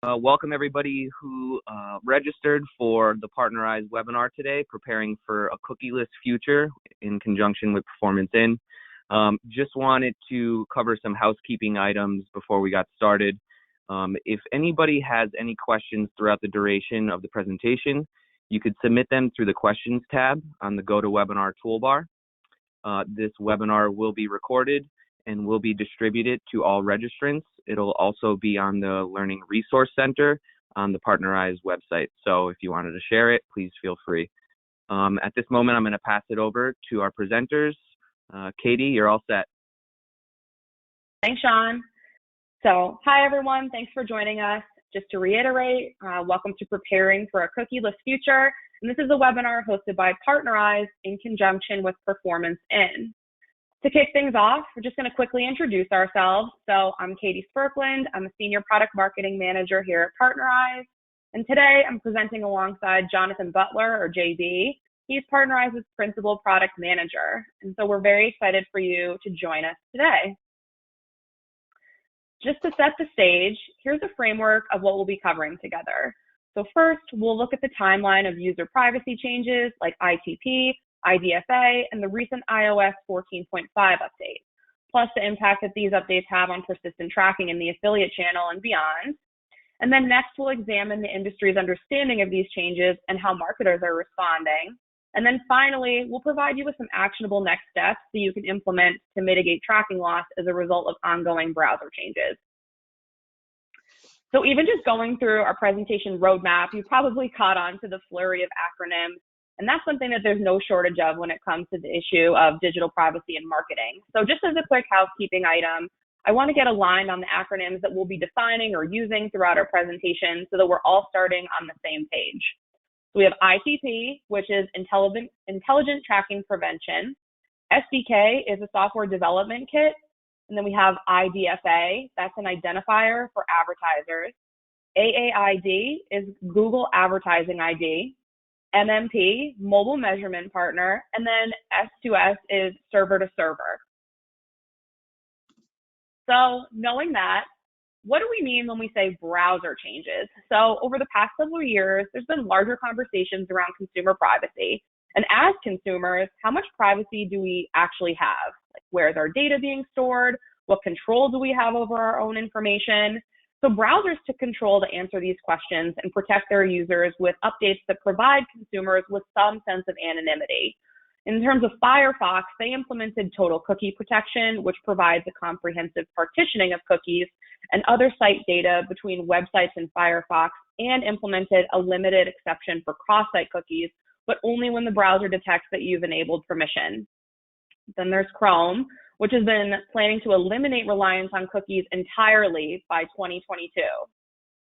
Welcome everybody who registered for the Partnerize webinar today, preparing for a cookieless future in conjunction with Performance In. Just wanted to cover some housekeeping items before we got started. If anybody has any questions throughout the duration of the presentation, you could submit them through the questions tab on the GoToWebinar toolbar. This webinar will be recorded and will be distributed to all registrants. It'll also be on the Learning Resource Center on the Partnerize website. So if you wanted to share it, please feel free. At this moment, I'm going to pass it over to our presenters. Katie, you're all set. Thanks, Sean. So hi, everyone. Thanks for joining us. Just to reiterate, welcome to Preparing for a Cookieless Future. And this is a webinar hosted by Partnerize in conjunction with Performance In. To kick things off, we're just going to quickly introduce ourselves. So I'm Katie Spurkland. I'm a Senior Product Marketing Manager here at Partnerize. And today I'm presenting alongside Jonathan Butler, or JB. He's Partnerize's Principal Product Manager. And so we're very excited for you to join us today. Just to set the stage, here's a framework of what we'll be covering together. So first, we'll look at the timeline of user privacy changes like ITP, IDFA, and the recent iOS 14.5 update, plus the impact that these updates have on persistent tracking in the affiliate channel and beyond. And then next, we'll examine the industry's understanding of these changes and how marketers are responding. And then finally, we'll provide you with some actionable next steps so you can implement to mitigate tracking loss as a result of ongoing browser changes. So even just going through our presentation roadmap, you probably caught on to the flurry of acronyms. And that's something that there's no shortage of when it comes to the issue of digital privacy and marketing. So just as a quick housekeeping item, I want to get aligned on the acronyms that we'll be defining or using throughout our presentation so that we're all starting on the same page. So we have ITP, which is Intelligent Tracking Prevention. SDK is a software development kit. And then we have IDFA, that's an identifier for advertisers. AAID is Google Advertising ID. MMP, Mobile Measurement Partner, and then S2S is Server to Server. So knowing that, what do we mean when we say browser changes? So over the past several years, there's been larger conversations around consumer privacy. And as consumers, how much privacy do we actually have? Like, where is our data being stored? What control do we have over our own information? So browsers took control to answer these questions and protect their users with updates that provide consumers with some sense of anonymity. In terms of Firefox, they implemented total cookie protection, which provides a comprehensive partitioning of cookies and other site data between websites and Firefox, and implemented a limited exception for cross-site cookies, but only when the browser detects that you've enabled permission. Then there's Chrome, which has been planning to eliminate reliance on cookies entirely by 2022.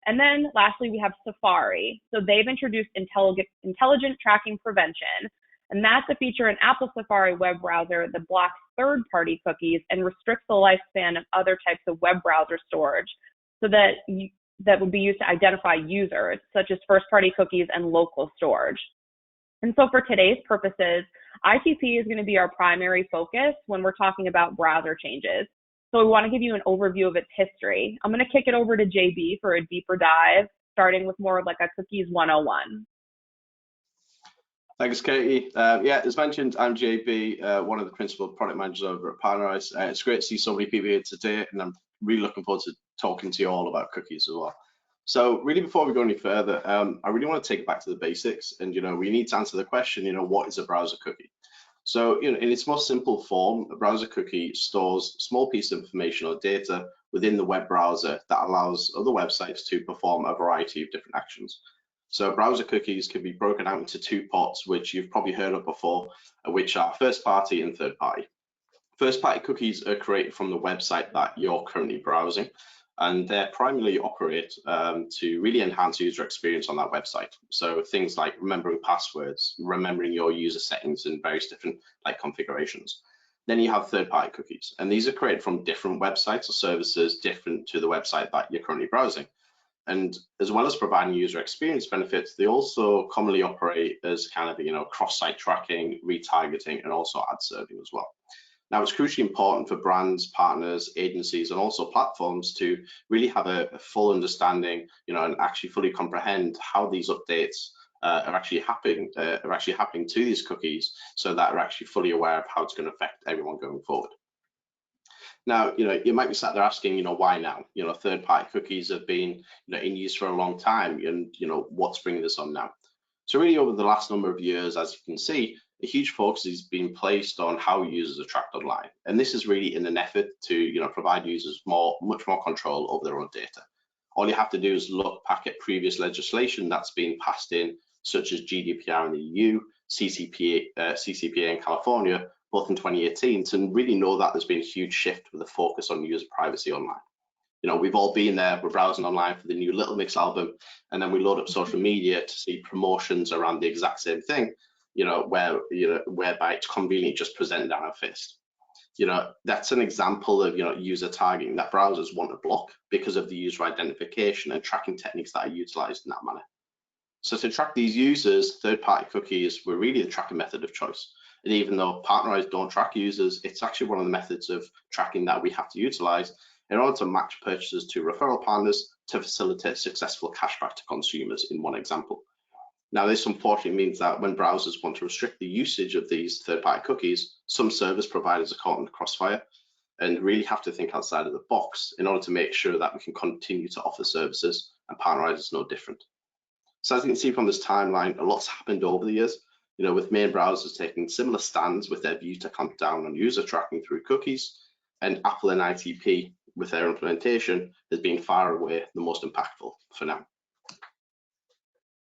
And then lastly, we have Safari. So they've introduced intelligent tracking prevention, and that's a feature in Apple Safari web browser that blocks third-party cookies and restricts the lifespan of other types of web browser storage so that would be used to identify users, such as first-party cookies and local storage. And so for today's purposes, ITP is going to be our primary focus when we're talking about browser changes. So we want to give you an overview of its history. I'm going to kick it over to JB for a deeper dive, starting with more of like a Cookies 101. Thanks, Katie. Yeah, as mentioned, I'm JB, one of the principal product managers over at Partnerize. It's great to see so many people here today, and I'm really looking forward to talking to you all about cookies as well. So really, before we go any further, I really want to take it back to the basics, and we need to answer the question, what is a browser cookie? So in its most simple form, a browser cookie stores a small piece of information or data within the web browser that allows other websites to perform a variety of different actions. So browser cookies can be broken out into two pots, which you've probably heard of before, which are first party and third party. First party cookies are created from the website that you're currently browsing, and they primarily operate to really enhance user experience on that website. So things like remembering passwords, remembering your user settings in various different configurations. Then you have third-party cookies, and these are created from different websites or services different to the website that you're currently browsing. And as well as providing user experience benefits, they also commonly operate as kind of cross-site tracking, retargeting, and also ad serving as well. Now, it's crucially important for brands, partners, agencies, and also platforms to really have a full understanding, and actually fully comprehend how these updates are actually happening to these cookies, so that are actually fully aware of how it's going to affect everyone going forward. Now, you might be sat there asking, why now? Third-party cookies have been, in use for a long time, and what's bringing this on now? So really, over the last number of years, as you can see, a huge focus has been placed on how users are tracked online, and this is really in an effort to, provide users much more control over their own data. All you have to do is look back at previous legislation that's been passed in, such as GDPR in the EU, CCPA in California, both in 2018, to really know that there's been a huge shift with a focus on user privacy online. We've all been there, we're browsing online for the new Little Mix album, and then we load up social media to see promotions around the exact same thing, whereby it's conveniently just presented down our face. That's an example of, user targeting that browsers want to block because of the user identification and tracking techniques that are utilized in that manner. So to track these users, third-party cookies were really the tracking method of choice. And even though Partnerize don't track users, it's actually one of the methods of tracking that we have to utilize in order to match purchases to referral partners to facilitate successful cashback to consumers, in one example. Now, this unfortunately means that when browsers want to restrict the usage of these third-party cookies, some service providers are caught in the crossfire and really have to think outside of the box in order to make sure that we can continue to offer services, and Partnerize is no different. So as you can see from this timeline, a lot's happened over the years, with main browsers taking similar stands with their view to clamp down on user tracking through cookies, and Apple and ITP with their implementation has been far away the most impactful for now.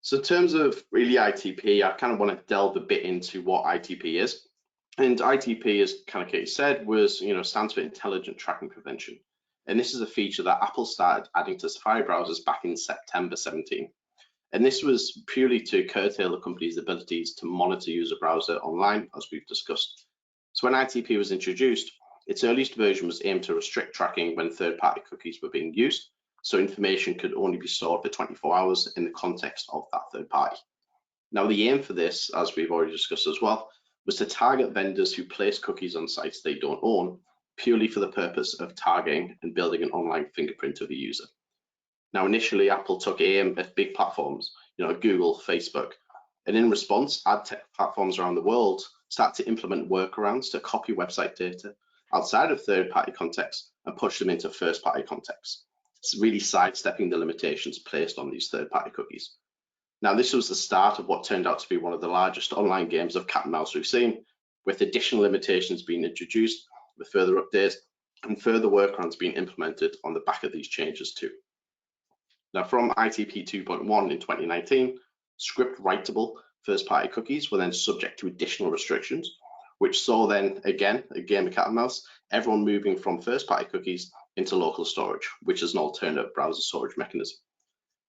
So in terms of really ITP, I kind of want to delve a bit into what ITP is. And ITP, as kind of Katie said, stands for Intelligent Tracking Prevention. And this is a feature that Apple started adding to Safari browsers back in September 17. And this was purely to curtail the company's abilities to monitor user browser online, as we've discussed. So when ITP was introduced, its earliest version was aimed to restrict tracking when third-party cookies were being used, so information could only be stored for 24 hours in the context of that third party. Now, the aim for this, as we've already discussed as well, was to target vendors who place cookies on sites they don't own, purely for the purpose of targeting and building an online fingerprint of a user. Now, initially, Apple took aim at big platforms, Google, Facebook, and in response, ad tech platforms around the world start to implement workarounds to copy website data outside of third-party context and push them into first-party context. It's really sidestepping the limitations placed on these third-party cookies. Now, this was the start of what turned out to be one of the largest online games of cat and mouse we've seen, with additional limitations being introduced, with further updates and further workarounds being implemented on the back of these changes too. Now, from ITP 2.1 in 2019, script writable first-party cookies were then subject to additional restrictions, which saw then, again, a game of cat and mouse, everyone moving from first-party cookies into local storage, which is an alternative browser storage mechanism.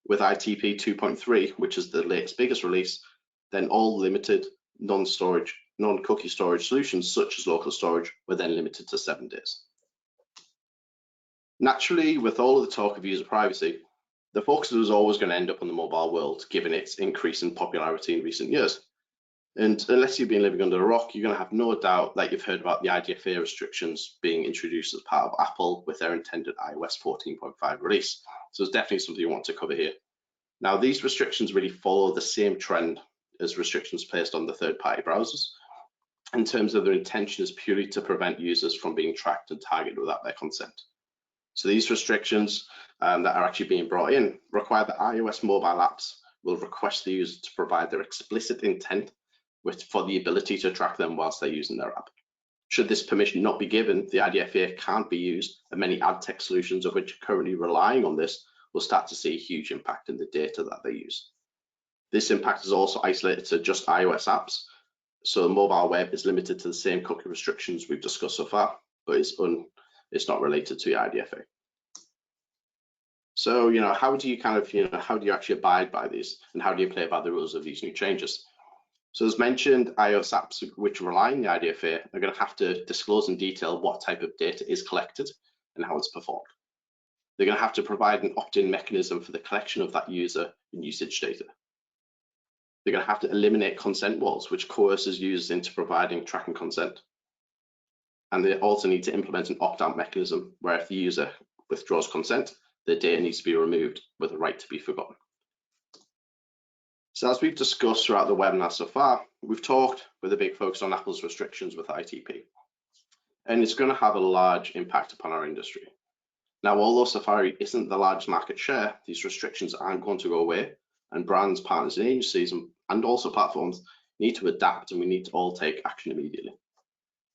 With ITP 2.3, which is the latest biggest release, then all limited non-cookie storage solutions, such as local storage, were then limited to 7 days. Naturally, with all of the talk of user privacy, the focus was always going to end up on the mobile world, given its increase in popularity in recent years. And unless you've been living under a rock, you're going to have no doubt that you've heard about the IDFA restrictions being introduced as part of Apple with their intended iOS 14.5 release. So it's definitely something you want to cover here. Now, these restrictions really follow the same trend as restrictions placed on the third-party browsers. In terms of their intention is purely to prevent users from being tracked and targeted without their consent. So these restrictions that are actually being brought in require that iOS mobile apps will request the user to provide their explicit intent for the ability to track them whilst they're using their app. Should this permission not be given, the IDFA can't be used, and many ad tech solutions of which are currently relying on this will start to see a huge impact in the data that they use. This impact is also isolated to just iOS apps, so the mobile web is limited to the same cookie restrictions we've discussed so far, but it's not related to the IDFA. So, how do you how do you actually abide by these, and how do you play by the rules of these new changes? So as mentioned, iOS apps which rely on the IDFA are going to have to disclose in detail what type of data is collected and how it's performed. They're going to have to provide an opt-in mechanism for the collection of that user and usage data. They're going to have to eliminate consent walls, which coerces users into providing tracking consent. And they also need to implement an opt-out mechanism where if the user withdraws consent, the data needs to be removed with a right to be forgotten. So as we've discussed throughout the webinar so far, we've talked with a big focus on Apple's restrictions with ITP. And it's going to have a large impact upon our industry. Now, although Safari isn't the largest market share, these restrictions aren't going to go away, and brands, partners, and agencies, and also platforms need to adapt, and we need to all take action immediately.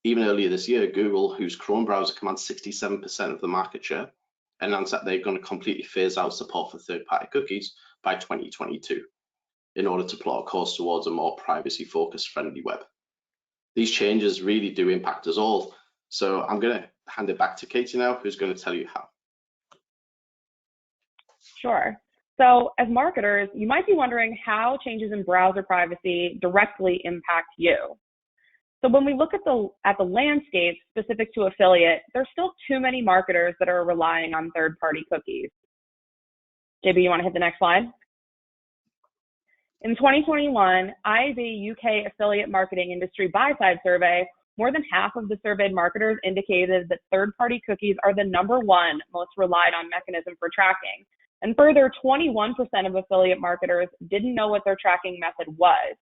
Even earlier this year, Google, whose Chrome browser commands 67% of the market share, announced that they're going to completely phase out support for third-party cookies by 2022 in order to plot a course towards a more privacy-focused friendly web. These changes really do impact us all, so I'm going to hand it back to Katie now, who's going to tell you how. Sure. So as marketers, you might be wondering how changes in browser privacy directly impact you. So when we look at the landscape specific to affiliate, there's still too many marketers that are relying on third-party cookies. JB, you want to hit the next slide? In 2021, IAB UK Affiliate Marketing Industry Buy-Side Survey, more than half of the surveyed marketers indicated that third-party cookies are the #1 most relied on mechanism for tracking. And further, 21% of affiliate marketers didn't know what their tracking method was.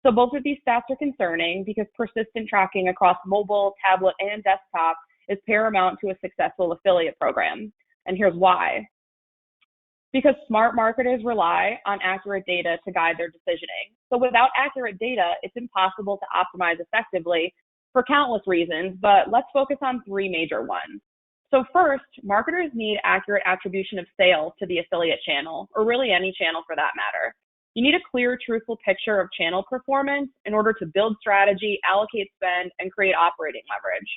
So both of these stats are concerning because persistent tracking across mobile, tablet, and desktop is paramount to a successful affiliate program. And here's why. Because smart marketers rely on accurate data to guide their decisioning. So without accurate data, it's impossible to optimize effectively for countless reasons, but let's focus on 3 major ones. So first, marketers need accurate attribution of sales to the affiliate channel, or really any channel for that matter. You need a clear, truthful picture of channel performance in order to build strategy, allocate spend, and create operating leverage.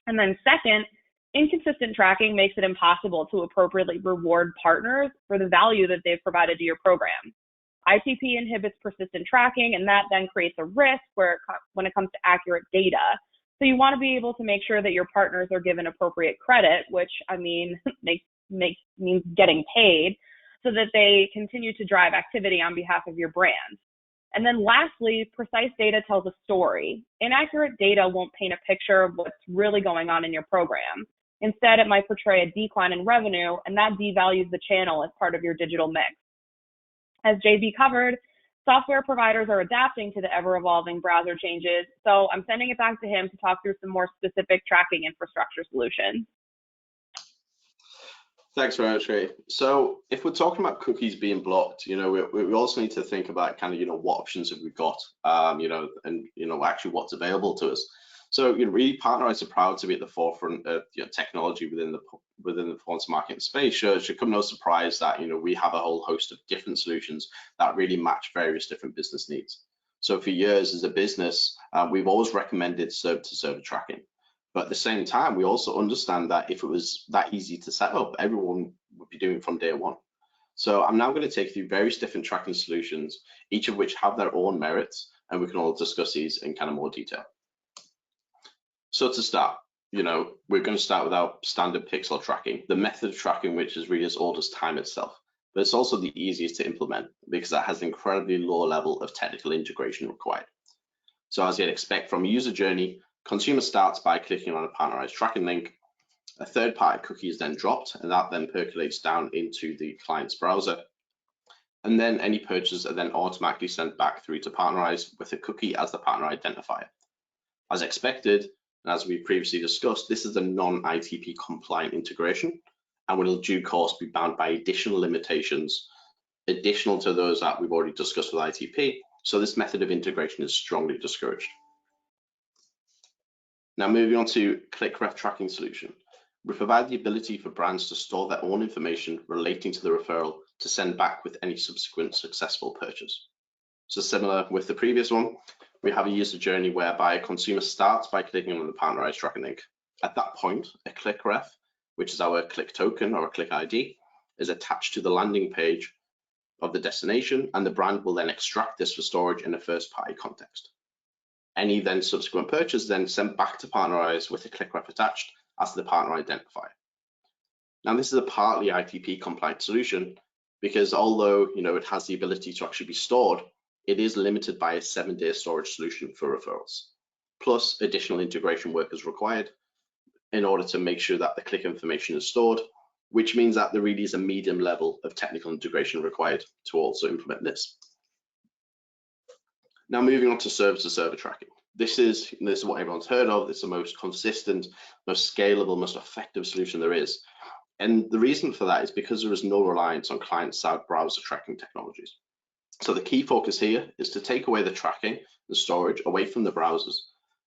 And then second, inconsistent tracking makes it impossible to appropriately reward partners for the value that they've provided to your program. ITP inhibits persistent tracking, and that then creates a risk when it comes to accurate data. So you want to be able to make sure that your partners are given appropriate credit, which I mean means getting paid, so that they continue to drive activity on behalf of your brand. And then lastly, precise data tells a story. Inaccurate data won't paint a picture of what's really going on in your program. Instead, it might portray a decline in revenue, and that devalues the channel as part of your digital mix. As JB covered, software providers are adapting to the ever-evolving browser changes, so I'm sending it back to him to talk through some more specific tracking infrastructure solutions. Thanks very much, Ray. So if we're talking about cookies being blocked, we also need to think about kind of, what options have we got, and, actually what's available to us. So, really Partnerize are proud to be at the forefront of technology within the performance marketing space. It should come no surprise that, we have a whole host of different solutions that really match various different business needs. So for years as a business, we've always recommended server-to-server tracking. But at the same time, we also understand that if it was that easy to set up, everyone would be doing it from day one. So I'm now going to take you through various different tracking solutions, each of which have their own merits, and we can all discuss these in kind of more detail. So to start, we're going to start with our standard pixel tracking, the method of tracking which is really as old as time itself, but it's also the easiest to implement because that has an incredibly low level of technical integration required. So as you'd expect from a user journey, consumer starts by clicking on a Partnerize tracking link. A third-party cookie is then dropped, and that then percolates down into the client's browser. And then any purchases are then automatically sent back through to Partnerize with a cookie as the partner identifier. As expected, and as we previously discussed, this is a non-ITP compliant integration and will in due course be bound by additional limitations, additional to those that we've already discussed with ITP. So this method of integration is strongly discouraged. Now moving on to ClickRef tracking solution. We provide the ability for brands to store their own information relating to the referral to send back with any subsequent successful purchase. So similar with the previous one, we have a user journey whereby a consumer starts by clicking on the Partnerize tracking link. At that point, a ClickRef, which is our click token or a click ID, is attached to the landing page of the destination, and the brand will then extract this for storage in a first-party context. Any then subsequent purchase then sent back to Partnerize with a ClickRef attached as the partner identifier. Now this is a partly ITP compliant solution because although it has the ability to actually be stored, it is limited by a 7-day storage solution for referrals. plus additional integration work is required in order to make sure that the click information is stored, which means that there really is a medium level of technical integration required to also implement this. Now moving on to server-to-server tracking. This is what everyone's heard of. It's the most consistent, most scalable, most effective solution there is. And the reason for that is because there is no reliance on client-side browser tracking technologies. So the key focus here is to take away the tracking and storage away from the browsers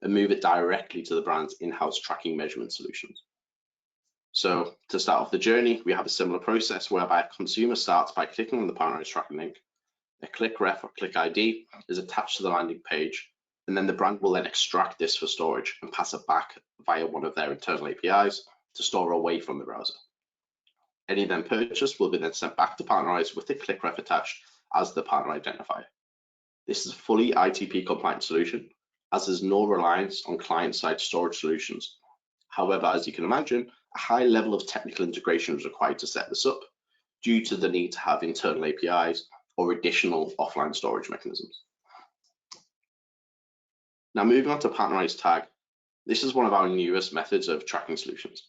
and move it directly to the brand's in-house tracking measurement solutions. So to start off the journey, we have a similar process whereby a consumer starts by clicking on the Partnerize tracking link. A click ref or click ID is attached to the landing page, and then the brand will then extract this for storage and pass it back via one of their internal APIs to store away from the browser. Any then purchase will be then sent back to Partnerize with the click ref attached as the partner identifier. This is a fully ITP compliant solution, as there's no reliance on client-side storage solutions. However, as you can imagine, a high level of technical integration is required to set this up due to the need to have internal APIs or additional offline storage mechanisms. Now moving on to Partnerize Tag, this is one of our newest methods of tracking solutions.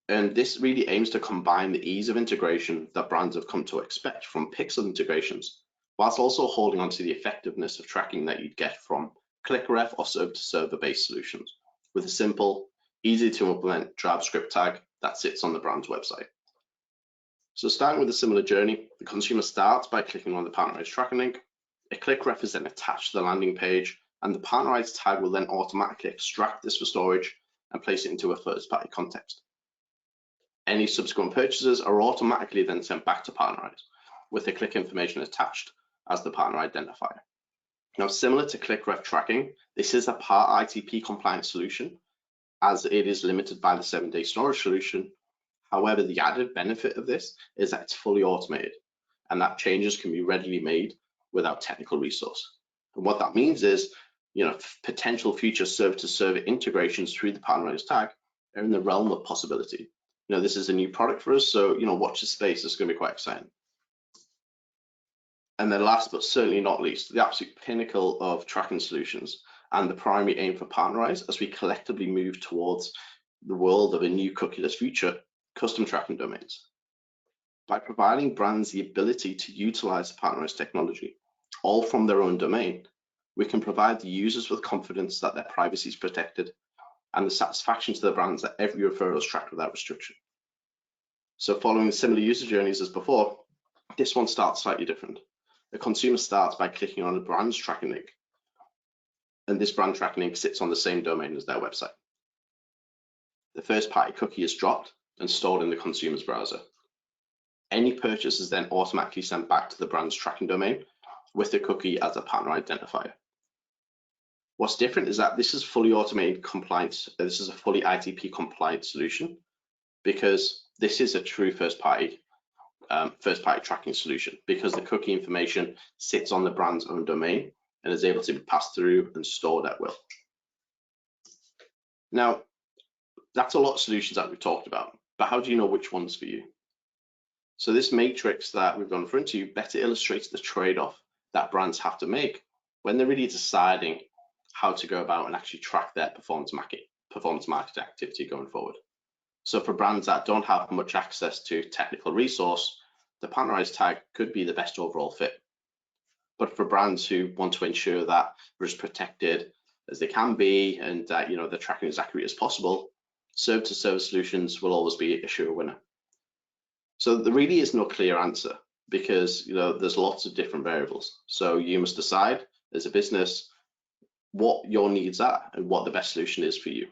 And this really aims to combine the ease of integration that brands have come to expect from pixel integrations, whilst also holding on to the effectiveness of tracking that you'd get from ClickRef or server-to-server based solutions with a simple, easy to implement JavaScript tag that sits on the brand's website. So starting with a similar journey, the consumer starts by clicking on the Partnerize tracking link. A ClickRef is then attached to the landing page, and the Partnerize tag will then automatically extract this for storage and place it into a first-party context. Any subsequent purchases are automatically then sent back to Partnerize with the click information attached as the partner identifier. Now, similar to ClickRef tracking, this is a part ITP compliant solution as it is limited by the 7-day storage solution. However, the added benefit of this is that it's fully automated and that changes can be readily made without technical resource. And what that means is, potential future server-to-server integrations through the Partnerize tag are in the realm of possibility. This is a new product for us, so watch this space. It's going to be quite exciting. And then last but certainly not least, the absolute pinnacle of tracking solutions and the primary aim for Partnerize as we collectively move towards the world of a new cookieless future, custom tracking domains. By providing brands the ability to utilize the Partnerize technology, all from their own domain, we can provide the users with confidence that their privacy is protected and the satisfaction to the brands that every referral is tracked without restriction. So following similar user journeys as before, this one starts slightly different. The consumer starts by clicking on a brand's tracking link, and this brand tracking link sits on the same domain as their website. The first party cookie is dropped and stored in the consumer's browser. Any purchase is then automatically sent back to the brand's tracking domain with the cookie as a partner identifier. What's different is that this is fully automated compliance. This is a fully ITP compliant solution because this is a true first party tracking solution because the cookie information sits on the brand's own domain and is able to be passed through and stored at will. Now, that's a lot of solutions that we've talked about, but how do you know which one's for you? So this matrix that we've gone through to you better illustrates the trade-off that brands have to make when they're really deciding how to go about and actually track their performance marketing activity going forward. So for brands that don't have much access to technical resource, the Partnerize tag could be the best overall fit. But for brands who want to ensure that they're as protected as they can be and that the tracking is accurate as possible, server-to-server solutions will always be a sure winner. So there really is no clear answer because there's lots of different variables. So you must decide as a business what your needs are and what the best solution is for you.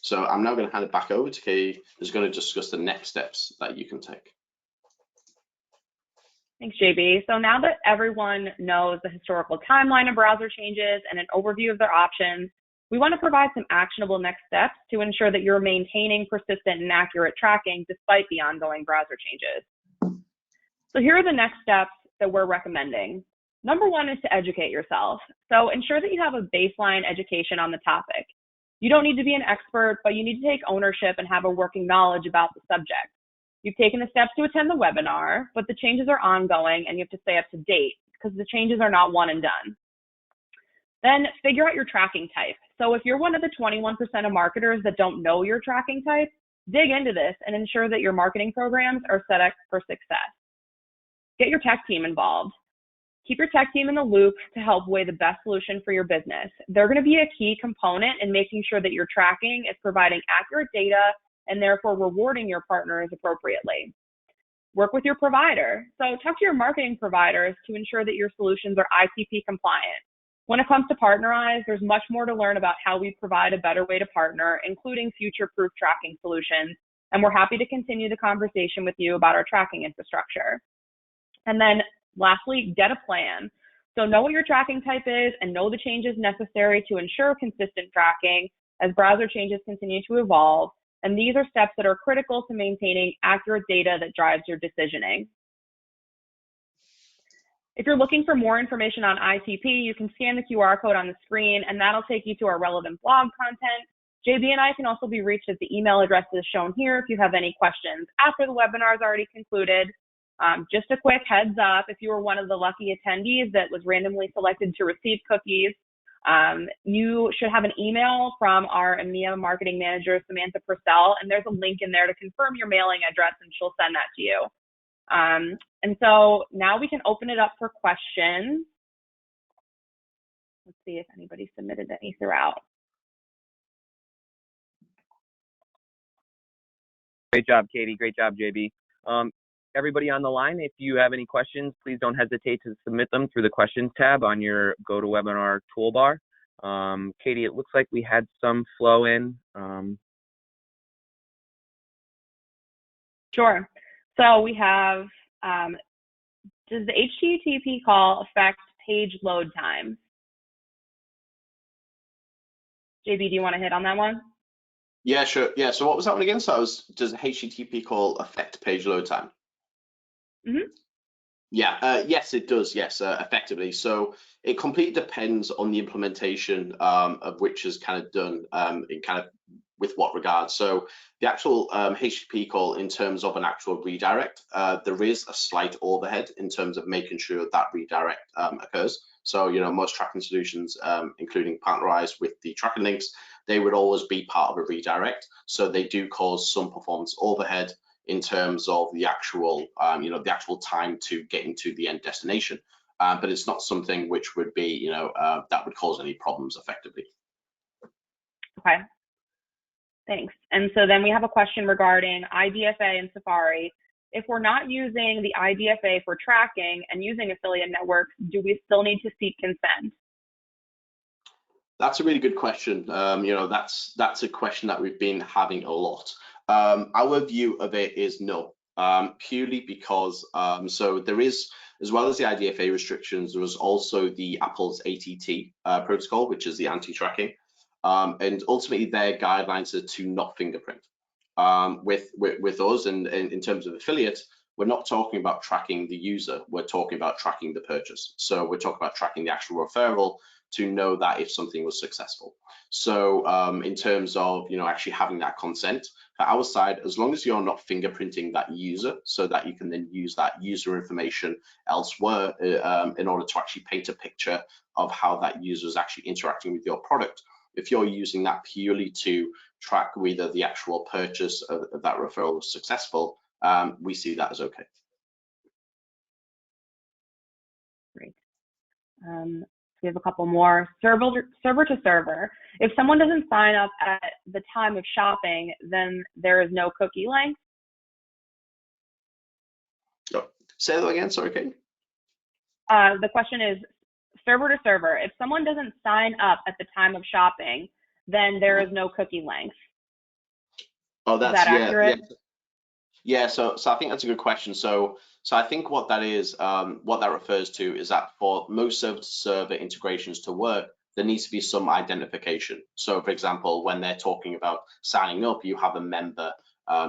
So I'm now going to hand it back over to Kay, who's going to discuss the next steps that you can take. Thanks, JB. So now that everyone knows the historical timeline of browser changes and an overview of their options, we want to provide some actionable next steps to ensure that you're maintaining persistent and accurate tracking despite the ongoing browser changes. So here are the next steps that we're recommending. Number one is to educate yourself. So ensure that you have a baseline education on the topic. You don't need to be an expert, but you need to take ownership and have a working knowledge about the subject. You've taken the steps to attend the webinar, but the changes are ongoing and you have to stay up to date because the changes are not one and done. Then figure out your tracking type. So if you're one of the 21% of marketers that don't know your tracking type, dig into this and ensure that your marketing programs are set up for success. Get your tech team involved. Keep your tech team in the loop to help weigh the best solution for your business. They're going to be a key component in making sure that your tracking is providing accurate data and therefore rewarding your partners appropriately. Work with your provider. So talk to your marketing providers to ensure that your solutions are ICP compliant. When it comes to Partnerize, there's much more to learn about how we provide a better way to partner, including future-proof tracking solutions. And we're happy to continue the conversation with you about our tracking infrastructure. And then lastly, get a plan. So know what your tracking type is and know the changes necessary to ensure consistent tracking as browser changes continue to evolve. And these are steps that are critical to maintaining accurate data that drives your decisioning. If you're looking for more information on ICP, you can scan the QR code on the screen, and that'll take you to our relevant blog content. JB and I can also be reached at the email addresses shown here if you have any questions after the webinar is already concluded. Just a quick heads up, if you were one of the lucky attendees that was randomly selected to receive cookies, you should have an email from our EMEA marketing manager, Samantha Purcell, and there's a link in there to confirm your mailing address, and she'll send that to you. And so now we can open it up for questions. Let's see if anybody submitted any throughout. Great job, Katie. Great job, JB. Everybody on the line, if you have any questions, please don't hesitate to submit them through the questions tab on your GoToWebinar toolbar. Katie, it looks like we had some flow in. Sure. So we have, does the HTTP call affect page load time? JB, do you want to hit on that one? Yeah, sure. Yeah, so what was that one again? So does the HTTP call affect page load time? Mm-hmm. Yeah, yes, it does. Yes, effectively. So it completely depends on the implementation of which is kind of done in kind of with what regard. So the actual HTTP call in terms of an actual redirect, there is a slight overhead in terms of making sure that redirect occurs. So, you know, most tracking solutions, including Partnerize with the tracking links, they would always be part of a redirect. So they do cause some performance overhead in terms of the actual, you know, the actual time to getting to the end destination. But it's not something which would be, you know, that would cause any problems effectively. Okay, thanks. And so then we have a question regarding IDFA and Safari. If we're not using the IDFA for tracking and using affiliate networks, do we still need to seek consent? That's a really good question. You know, that's a question that we've been having a lot. Our view of it is no, purely because so there is, as well as the IDFA restrictions, there was also the Apple's ATT protocol, which is the anti-tracking, and ultimately their guidelines are to not fingerprint. With us, and in terms of affiliates, we're not talking about tracking the user, we're talking about tracking the purchase. So we're talking about tracking the actual referral to know that if something was successful. So in terms of, you know, actually having that consent, for our side, as long as you're not fingerprinting that user so that you can then use that user information elsewhere in order to actually paint a picture of how that user is actually interacting with your product. If you're using that purely to track whether the actual purchase of that referral was successful, we see that as okay. Great. We have a couple more. Server to server. If someone doesn't sign up at the time of shopping, then there is no cookie length. Oh, say that again, sorry, Kate. The question is server to server. If someone doesn't sign up at the time of shopping, then there is no cookie length. Oh, that's, is that accurate? Yeah, so I think that's a good question. So I think what that is, what that refers to is that for most server-to-server integrations to work, there needs to be some identification. So for example, when they're talking about signing up, you have a member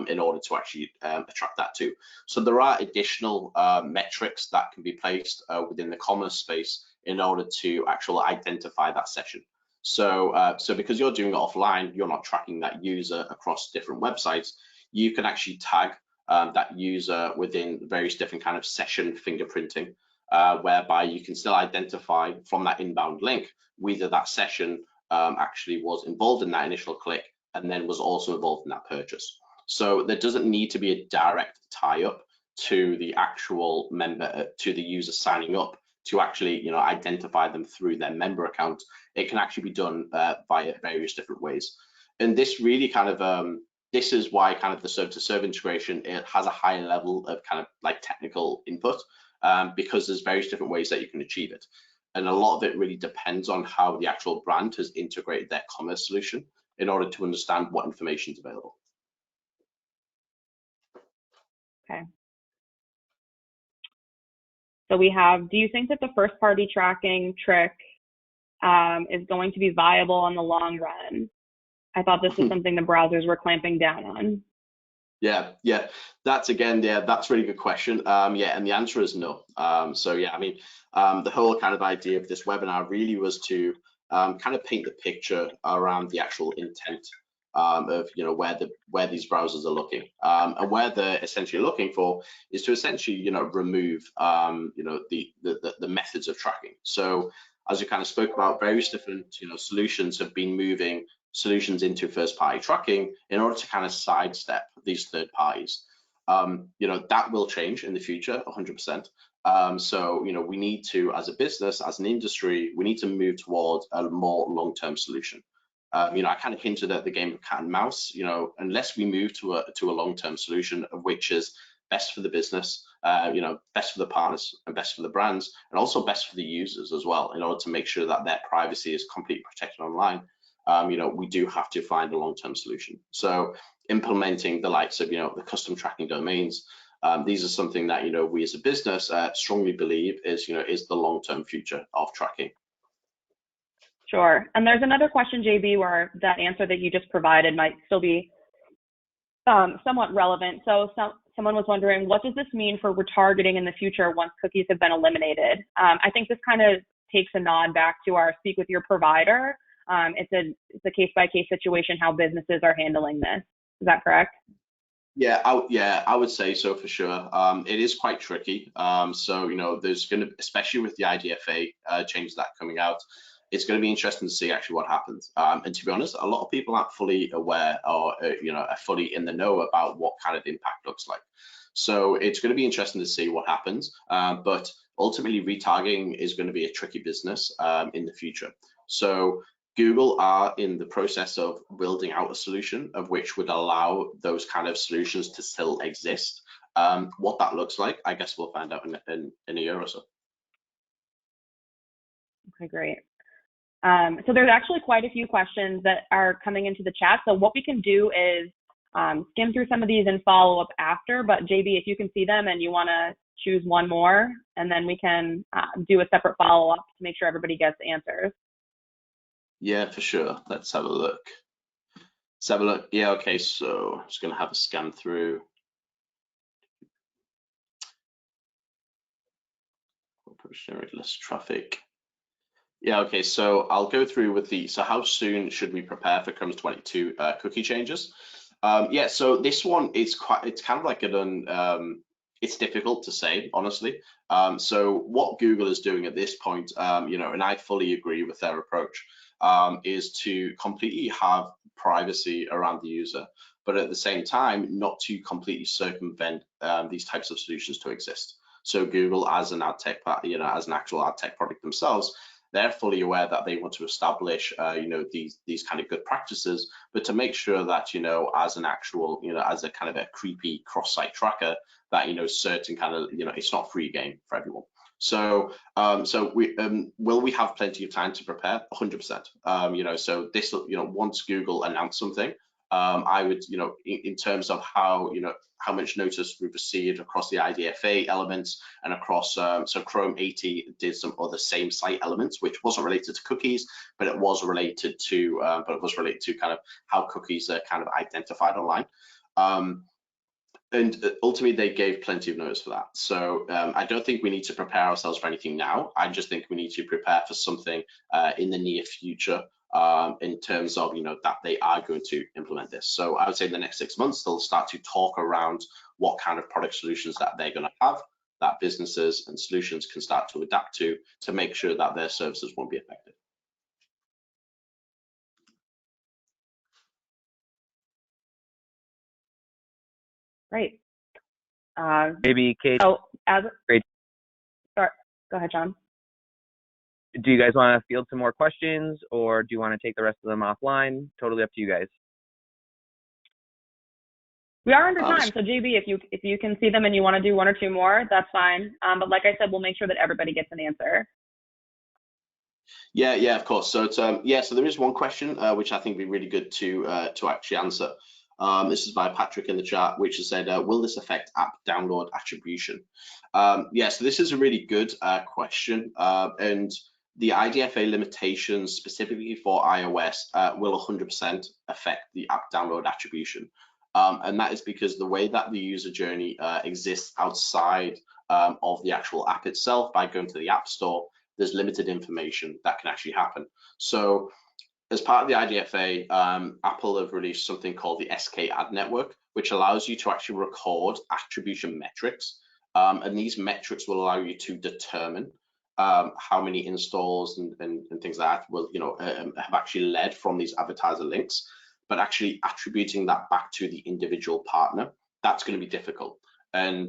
in order to actually attract that too. So there are additional metrics that can be placed within the commerce space in order to actually identify that session. So because you're doing it offline, you're not tracking that user across different websites, you can actually tag that user within various different kind of session fingerprinting whereby you can still identify from that inbound link whether that session actually was involved in that initial click and then was also involved in that purchase. So there doesn't need to be a direct tie-up to the actual member, to the user signing up to actually, identify them through their member account. It can actually be done via various different ways. And this really kind of, this is why kind of the server-to-server integration, it has a higher level of kind of like technical input, because there's various different ways that you can achieve it. And a lot of it really depends on how the actual brand has integrated their commerce solution in order to understand what information is available. Okay. So we have, do you think that the first party tracking trick is going to be viable in the long run? I thought this was something the browsers were clamping down on. Yeah, that's a really good question. Yeah, and the answer is no. So yeah, I mean, the whole kind of idea of this webinar really was to kind of paint the picture around the actual intent of where these browsers are looking, and where they're essentially looking for is to essentially remove the methods of tracking. So as we kind of spoke about, various different solutions have been moving solutions into first-party tracking in order to kind of sidestep these third parties. That will change in the future, 100%. So we need to, as a business, as an industry, we need to move towards a more long-term solution. I kind of hinted at the game of cat and mouse. Unless we move to a long-term solution, of which is best for the business, best for the partners and best for the brands, and also best for the users as well, in order to make sure that their privacy is completely protected online. We do have to find a long-term solution. So implementing the likes of, the custom tracking domains, these are something that, we as a business strongly believe is the long-term future of tracking. Sure. And there's another question, JB, where that answer that you just provided might still be somewhat relevant. So someone was wondering, what does this mean for retargeting in the future once cookies have been eliminated? I think this kind of takes a nod back to our speak with your provider. It's a case-by-case situation how businesses are handling this. Is that correct? Yeah, I would say so for sure. It is quite tricky. So there's going to, especially with the IDFA changes that are coming out, it's going to be interesting to see actually what happens. And to be honest, a lot of people aren't fully aware or are fully in the know about what kind of impact looks like. So it's going to be interesting to see what happens. But ultimately, retargeting is going to be a tricky business in the future. So Google are in the process of building out a solution of which would allow those kind of solutions to still exist. What that looks like, I guess we'll find out in a year or so. Okay, great. So there's actually quite a few questions that are coming into the chat. So what we can do is skim through some of these and follow up after. But JB, if you can see them and you want to choose one more, and then we can do a separate follow up to make sure everybody gets answers. Yeah, for sure. Let's have a look. Yeah, okay, so I'm just going to have a scan through. Generate less traffic. Yeah, okay, so I'll go through with so how soon should we prepare for Chrome's 22 cookie changes? Yeah, so this one is it's kind of like it's difficult to say, honestly. So what Google is doing at this point, and I fully agree with their approach, is to completely have privacy around the user, but at the same time, not to completely circumvent these types of solutions to exist. So Google, as an ad tech, as an actual ad tech product themselves, they're fully aware that they want to establish, these kind of good practices, but to make sure that, as an actual, as a kind of a creepy cross-site tracker, that, certain kind of, it's not free game for everyone. So, will we have plenty of time to prepare? 100%. So this, once Google announce something, I would, in terms of how, how much notice we've received across the IDFA elements and across, so Chrome 80 did some other same site elements, which wasn't related to cookies, but it was related to, kind of how cookies are kind of identified online. And ultimately, they gave plenty of notice for that. So I don't think we need to prepare ourselves for anything now. I just think we need to prepare for something in the near future, in terms of, that they are going to implement this. So I would say in the next 6 months, they'll start to talk around what kind of product solutions that they're going to have. that businesses and solutions can start to adapt to make sure that their services won't be affected. Great. Maybe Kate. So as Great. start, go ahead, John. Do you guys want to field some more questions, or do you want to take the rest of them offline? Totally up to you guys. We are under time, so JB, if you can see them and you want to do one or two more, that's fine. But like I said, we'll make sure that everybody gets an answer. Yeah, of course. So it's so there is one question which I think would be really good to actually answer. This is by Patrick in the chat, which has said, will this affect app download attribution? So this is a really good question, and the IDFA limitations specifically for iOS will 100% affect the app download attribution. And that is because the way that the user journey exists outside of the actual app itself, by going to the App Store, there's limited information that can actually happen. So as part of the IDFA, Apple have released something called the SK Ad Network, which allows you to actually record attribution metrics. And these metrics will allow you to determine how many installs and things like that will, have actually led from these advertiser links. But actually attributing that back to the individual partner, that's going to be difficult. And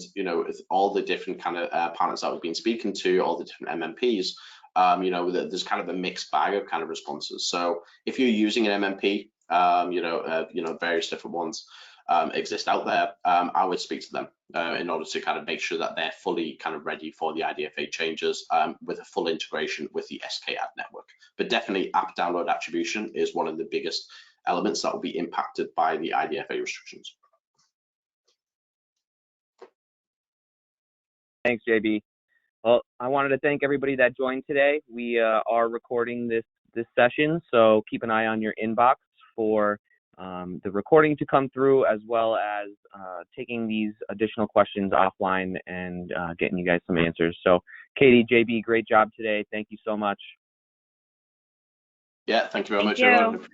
all the different kind of partners that we've been speaking to, all the different MMPs, there's kind of a mixed bag of kind of responses. So if you're using an MMP, various different ones exist out there, I would speak to them in order to kind of make sure that they're fully kind of ready for the IDFA changes with a full integration with the SK Ad Network. But definitely app download attribution is one of the biggest elements that will be impacted by the IDFA restrictions. Thanks, JB. Well, I wanted to thank everybody that joined today. We are recording this session, so keep an eye on your inbox for the recording to come through, as well as taking these additional questions offline and getting you guys some answers. So, Katie, JB, great job today. Thank you so much. Yeah, thank you very much, you. everyone.